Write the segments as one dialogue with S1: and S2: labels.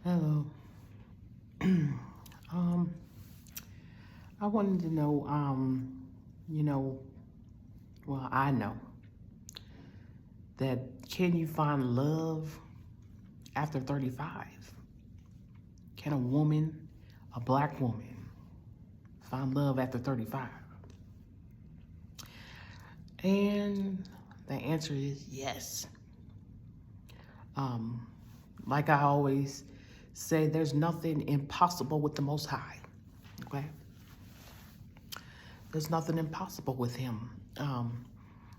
S1: Hello. um, I wanted to know, you know, well, I know that can you find love after 35? Can a woman, a black woman, find love after 35? And the answer is yes. Um, like I always say, there's nothing impossible with the Most High. Okay? There's nothing impossible with him.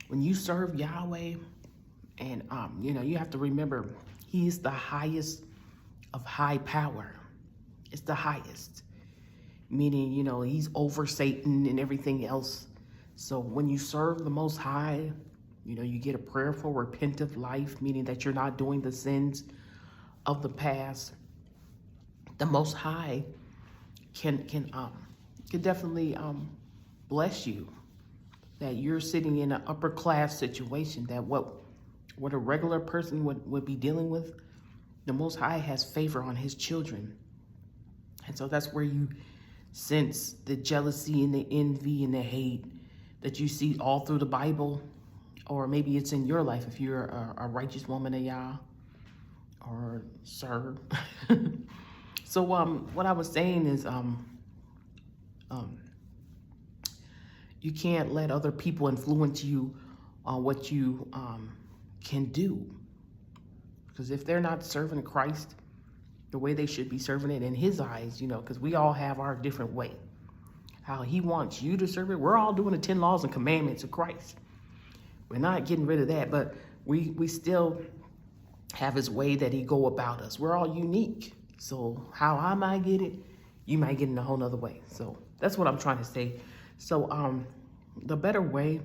S1: When you serve Yahweh, and you have to remember, he is the highest of high power. It's the highest, meaning he's over Satan and everything else. So when you serve the Most High, you get a prayerful, repentant life, meaning that you're not doing the sins of the past. The Most High can definitely bless you. That you're sitting in an upper class situation, that what a regular person would be dealing with, the Most High has favor on his children. And so that's where you sense the jealousy and the envy and the hate that you see all through the Bible, or maybe it's in your life if you're a righteous woman of Yah, or sir. So what I was saying is you can't let other people influence you on what you can do. Because if they're not serving Christ the way they should be serving it in his eyes, because we all have our different way, how he wants you to serve it. We're all doing the 10 laws and commandments of Christ. We're not getting rid of that, but we still have his way that he go about us. We're all unique. So how I might get it, you might get it in a whole nother way. So that's what I'm trying to say. So the better way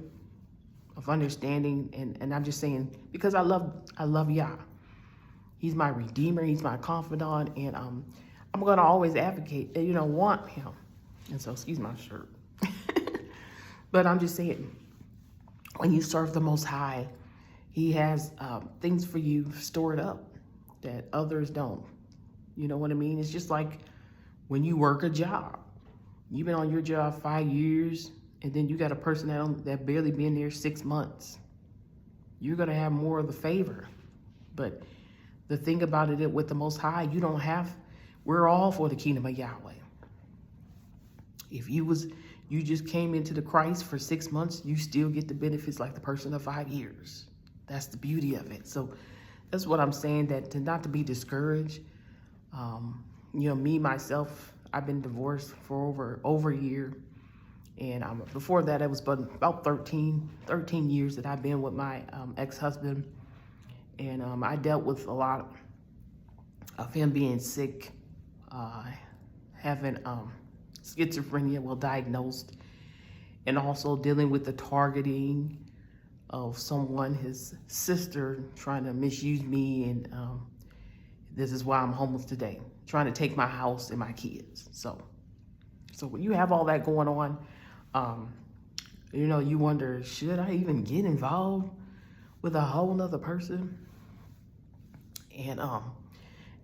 S1: of understanding, and I'm just saying, because I love Yah. He's my redeemer, he's my confidant, and I'm gonna always advocate that want him. And so excuse my shirt. But I'm just saying, when you serve the Most High, he has things for you stored up that others don't. You know what I mean? It's just like when you work a job. You've been on your job 5 years, and then you got a person that barely been there 6 months. You're gonna have more of the favor. But the thing about it with the Most High, we're all for the kingdom of Yahweh. If you just came into the Christ for 6 months, you still get the benefits like the person of 5 years. That's the beauty of it. So that's what I'm saying, that not to be discouraged. Me, myself, I've been divorced for over a year. And before that, it was about 13 years that I've been with my ex-husband. And I dealt with a lot of him being sick, having schizophrenia, diagnosed, and also dealing with the targeting of someone, his sister, trying to misuse me. And this is why I'm homeless today, trying to take my house and my kids. So when you have all that going on, you wonder, should I even get involved with a whole nother person? And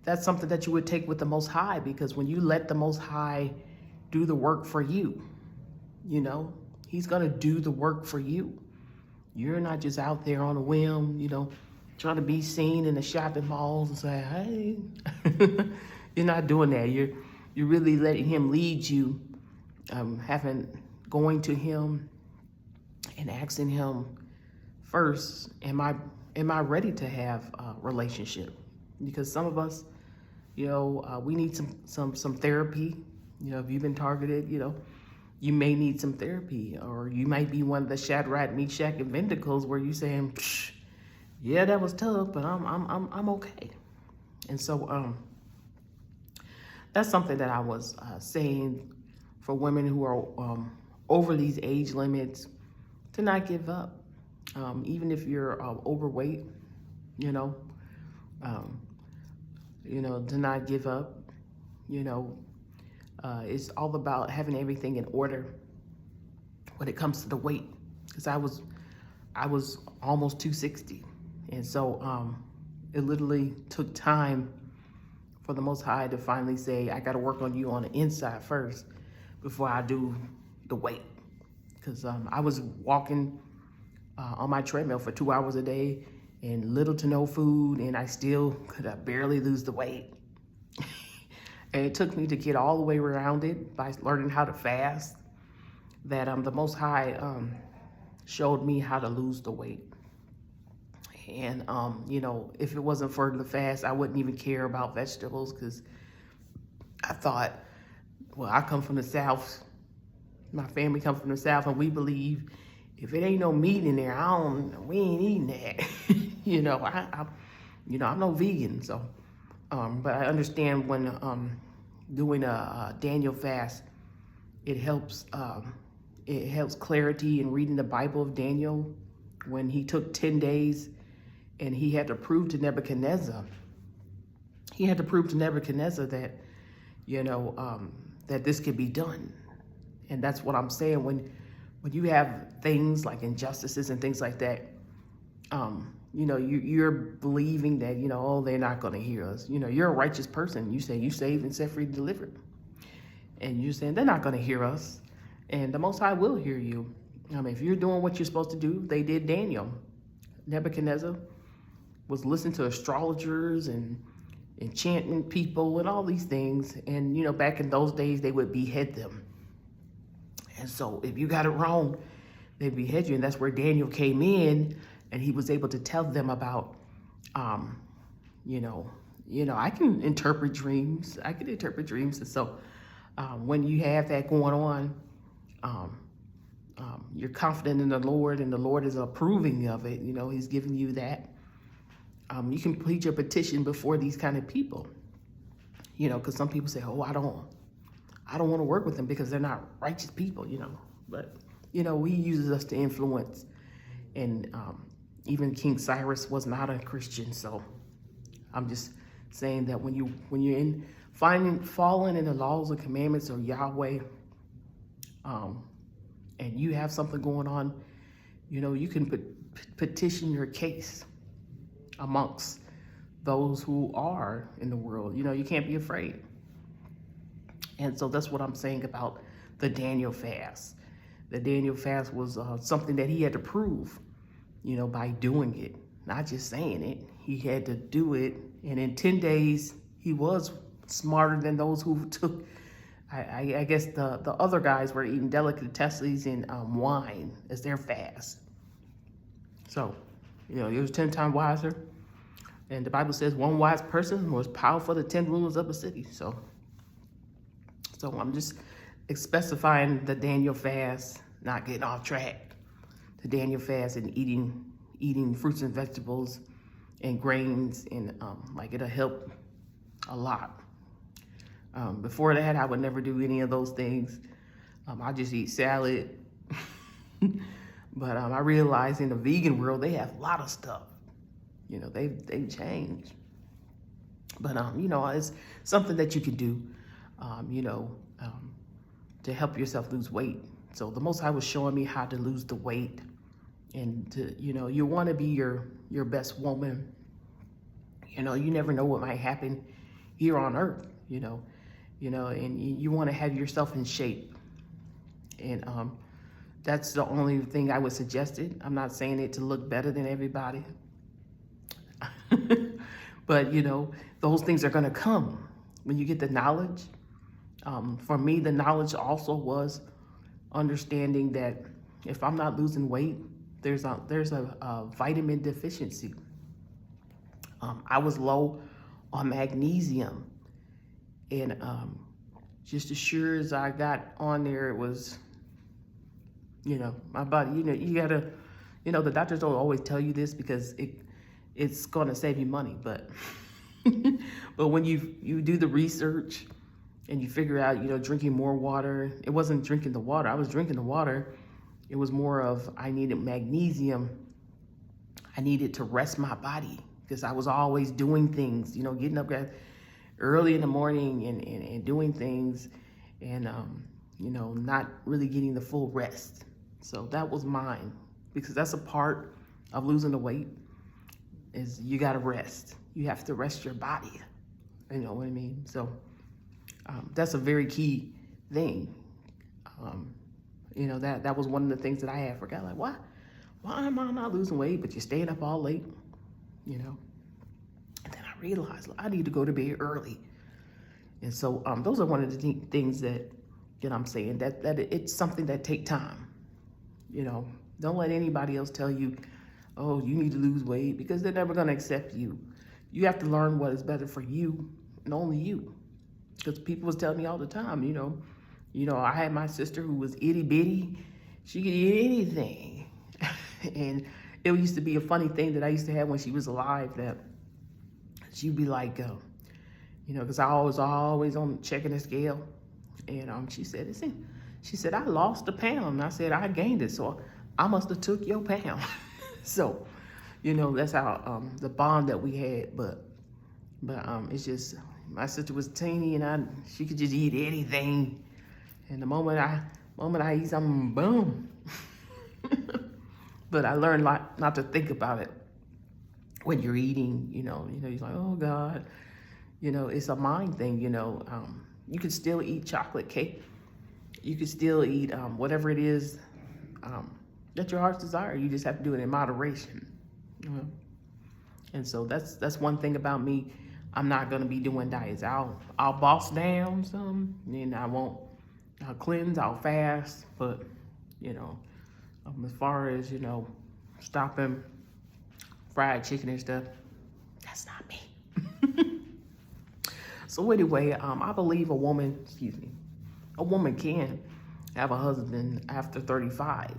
S1: that's something that you would take with the Most High, because when you let the Most High do the work for you, he's gonna do the work for you. You're not just out there on a whim, trying to be seen in the shopping malls and say, hey. You're not doing that. You're really letting him lead you, going to him and asking him first, am I ready to have a relationship? Because some of us, we need some therapy. If you've been targeted, you may need some therapy, or you might be one of the Shadrach, Meshach, and Abednego where you saying, yeah, that was tough, but I'm okay. And so that's something that I was saying for women who are over these age limits, to not give up. Even if you're overweight, to not give up. It's all about having everything in order when it comes to the weight. Because I was almost 260, and so it literally took time for the Most High to finally say, I got to work on you on the inside first before I do the weight. Because I was walking on my treadmill for 2 hours a day and little to no food, and I still could barely lose the weight. And it took me to get all the way around it by learning how to fast, that the Most High showed me how to lose the weight. And, you know, if it wasn't for the fast, I wouldn't even care about vegetables, because I thought, well, I come from the South. My family comes from the South, and we believe if it ain't no meat in there, we ain't eating that. You know, I'm no vegan, so, but I understand when doing a Daniel fast, it helps clarity in reading the Bible of Daniel, when he took 10 days and he had to prove to Nebuchadnezzar. That, you know, that this could be done. And that's what I'm saying. When you have things like injustices and things like that, you know, you're believing that, you know, oh, they're not going to hear us. You know, you're a righteous person. You say you saved and set free, delivered. And you're saying they're not going to hear us. And the Most High will hear you. If you're doing what you're supposed to do, they did Daniel. Nebuchadnezzar was listening to astrologers and enchantment people and all these things. And, you know, back in those days, they would behead them. And so if you got it wrong, they behead you. And that's where Daniel came in, and he was able to tell them about, you know, I can interpret dreams. And so when you have that going on, you're confident in the Lord, and the Lord is approving of it. You know, he's giving you that. You can plead your petition before these kind of people, you know, because some people say, oh, I don't want to work with them because they're not righteous people, you know. But, you know, he uses us to influence. And even King Cyrus was not a Christian. So I'm just saying that when you're falling in the laws and commandments of Yahweh, and you have something going on, you know, you can petition your case amongst those who are in the world. You know, you can't be afraid. And so that's what I'm saying about the Daniel fast. The Daniel fast was something that he had to prove, you know, by doing it, not just saying it. He had to do it. And in 10 days, he was smarter than those who took, I guess the other guys were eating delicatessens and wine as their fast. So, you know, he was 10 times wiser. And the Bible says one wise person was powerful to 10 rulers of a city. So I'm just specifying the Daniel fast, not getting off track. The Daniel fast and eating fruits and vegetables and grains, and like it'll help a lot. Before that, I would never do any of those things. I just eat salad. But I realized in the vegan world, they have a lot of stuff. You know, they've changed. But, you know, it's something that you can do, you know, to help yourself lose weight. So the Most High was showing me how to lose the weight. And, you know, you want to be your best woman. You know, you never know what might happen here on earth, you know, and you want to have yourself in shape. And that's the only thing I would suggest it. I'm not saying it to look better than everybody. But, you know, those things are going to come when you get the knowledge. For me, the knowledge also was understanding that if I'm not losing weight, there's a vitamin deficiency. I was low on magnesium, and just as sure as I got on there, it was, you know, my body, you know, you gotta, you know, the doctors don't always tell you this because it's gonna save you money, but but when you do the research and you figure out, you know, drinking more water, it wasn't drinking the water. I was drinking the water. It was more of, I needed magnesium. I needed to rest my body because I was always doing things, you know, getting up early in the morning and doing things and, you know, not really getting the full rest. So that was mine, because that's a part of losing the weight is you got to rest. You have to rest your body. You know what I mean? So that's a very key thing. You know, that was one of the things that I had forgot. Like, why am I not losing weight? But you're staying up all late, you know? And then I realized I need to go to bed early. And so those are one of the things that, you know, I'm saying that it's something that take time. You know, don't let anybody else tell you, oh, you need to lose weight, because they're never going to accept you. You have to learn what is better for you and only you. Because people was telling me all the time, you know, I had my sister who was itty bitty. She could eat anything. And it used to be a funny thing that I used to have when she was alive, that she'd be like, you know, because I was always on checking the scale. And she said, I lost a pound. And I said, I gained it. So I must have took your pound. So, you know, that's how the bond that we had. But it's just, my sister was teeny and she could just eat anything. And the moment I eat something, boom. But I learned not to think about it when you're eating, you know, you're like, oh God, you know, it's a mind thing, you know. You can still eat chocolate cake. You can still eat whatever it is that your heart's desire. You just have to do it in moderation, you know. And so that's one thing about me. I'm not gonna be doing diets. I'll boss down some, and I'll cleanse, I'll fast, but you know, as far as, you know, stopping fried chicken and stuff, that's not me. So anyway, I believe a woman can have a husband after 35.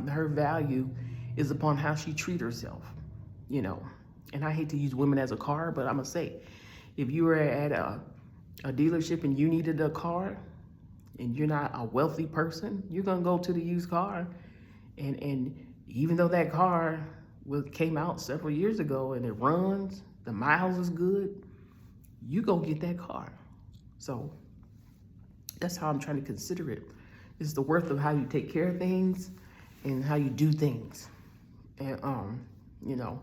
S1: Her value is upon how she treats herself, you know. And I hate to use women as a car, but I'm gonna say, if you were at a dealership and you needed a car and you're not a wealthy person, you're gonna go to the used car. And even though that car came out several years ago and it runs, the miles is good, you go get that car. So that's how I'm trying to consider it. It's the worth of how you take care of things and how you do things. And you know,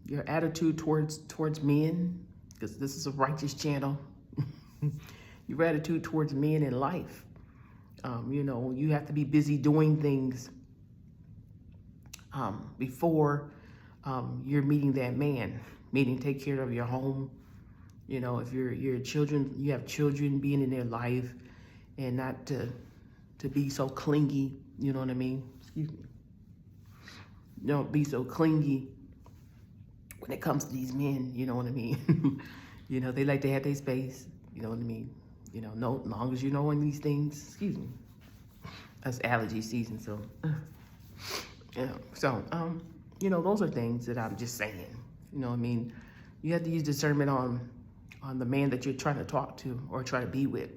S1: your attitude towards men, because this is a righteous channel. Your attitude towards men in life. You know, you have to be busy doing things before you're meeting that man. Meaning, take care of your home. You know, if you have children, being in their life, and not to be so clingy. You know what I mean? Excuse me. Don't be so clingy when it comes to these men. You know what I mean? You know, they like to have their space. You know what I mean? You know, no, as long as you know in these things, excuse me, that's allergy season, so, you know, so, you know, those are things that I'm just saying, you know what I mean? You have to use discernment on the man that you're trying to talk to or try to be with.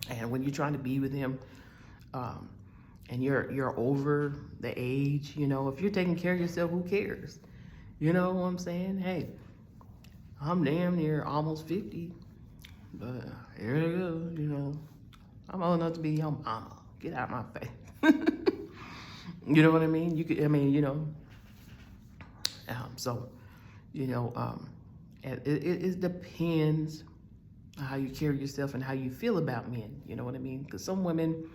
S1: And when you're trying to be with him, and you're over the age, you know, if you're taking care of yourself, who cares? You know what I'm saying? Hey, I'm damn near almost 50. But here it goes, you know. I'm old enough to be your mama. Get out of my face. You know what I mean? You know. So, you know, it depends on how you carry yourself and how you feel about men. You know what I mean? Because some women,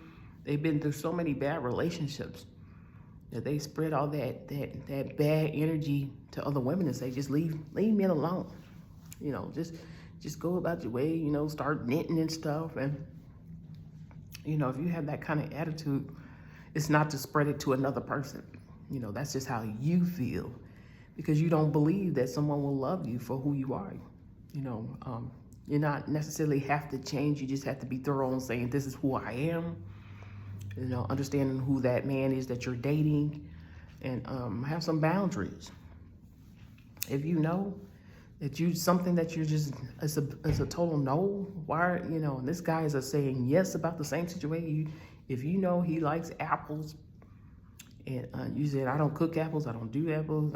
S1: they've been through so many bad relationships that they spread all that bad energy to other women and say, just leave men alone. You know, just go about your way, you know, start knitting and stuff. And, you know, if you have that kind of attitude, it's not to spread it to another person. You know, that's just how you feel, because you don't believe that someone will love you for who you are. You know, you're not necessarily have to change. You just have to be thorough in saying, this is who I am. You know, understanding who that man is that you're dating, and have some boundaries. If you know that something that you're just, it's a total no, why, you know, and this guy is saying yes about the same situation. If you know he likes apples, and you said, I don't cook apples, I don't do apples,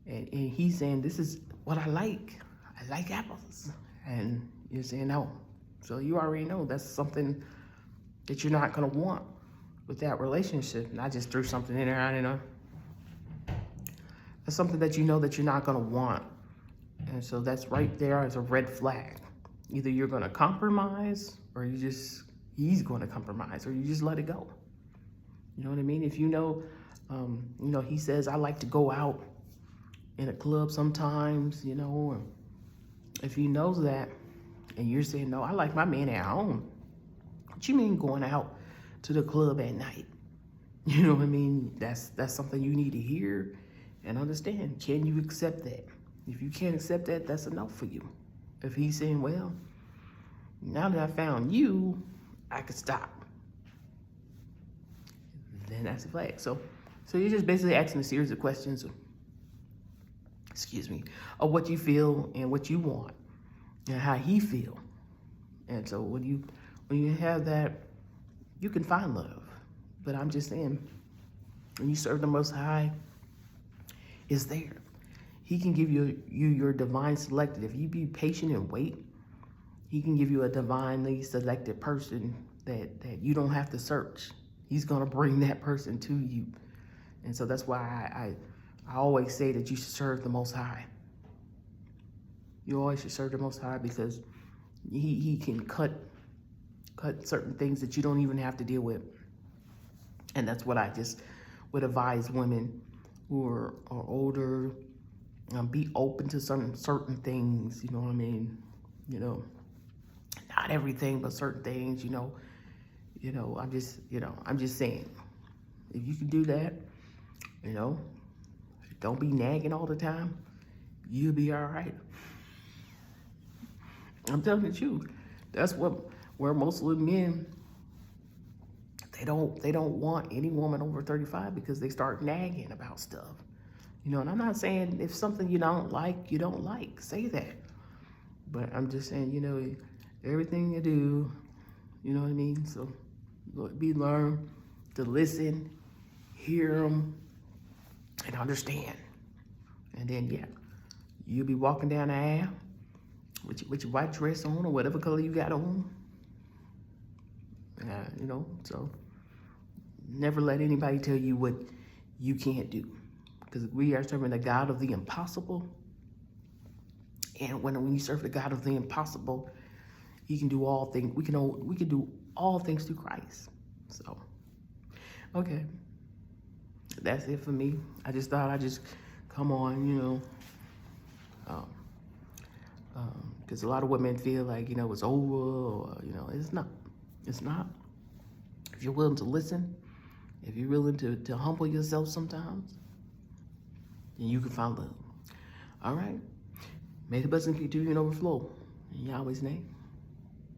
S1: and he's saying, this is what I like apples, and you're saying no. So you already know that's something that you're not gonna want with that relationship. And I just threw something in there, I don't know. That's something that you know that you're not gonna want And so that's right there as a red flag. Either you're going to compromise or he's going to compromise, or you just let it go. You know what I mean? If he says, I like to go out in a club sometimes, or if he knows that and you're saying, no, I like my man at home. What you mean going out to the club at night? You know what I mean? That's something you need to hear and understand. Can you accept that? If you can't accept that, that's enough for you. If he's saying, well, now that I found you, I could stop, then that's a flag. So you're just basically asking a series of questions, of what you feel and what you want and how he feel. And so when you have that, you can find love. But I'm just saying, when you serve the Most High, it's there. He can give you your divine selected. If you be patient and wait, he can give you a divinely selected person that you don't have to search. He's going to bring that person to you. And so that's why I always say that you should serve the Most High. You always should serve the Most High, because he can cut certain things that you don't even have to deal with. And that's what I just would advise women who are older. Be open to certain things, you know what I mean? Not everything, but certain things, I'm just saying, if you can do that, don't be nagging all the time, you'll be all right. I'm telling the truth. That's where most of the men, they don't want any woman over 35, because they start nagging about stuff. And I'm not saying if something you don't like, say that. But I'm just saying, everything you do, you know what I mean? So learn to listen, hear them, and understand. And then, you'll be walking down the aisle with your white dress on, or whatever color you got on. So never let anybody tell you what you can't do. Because we are serving the God of the impossible. And when you serve the God of the impossible, he can do all things. We can do all things through Christ. So, okay. That's it for me. I just thought I'd just come on, because a lot of women feel like, it's over, or, it's not. It's not. If you're willing to listen, if you're willing to humble yourself sometimes, then you can find love. All right? May the blessing continue and overflow. In Yahweh's name.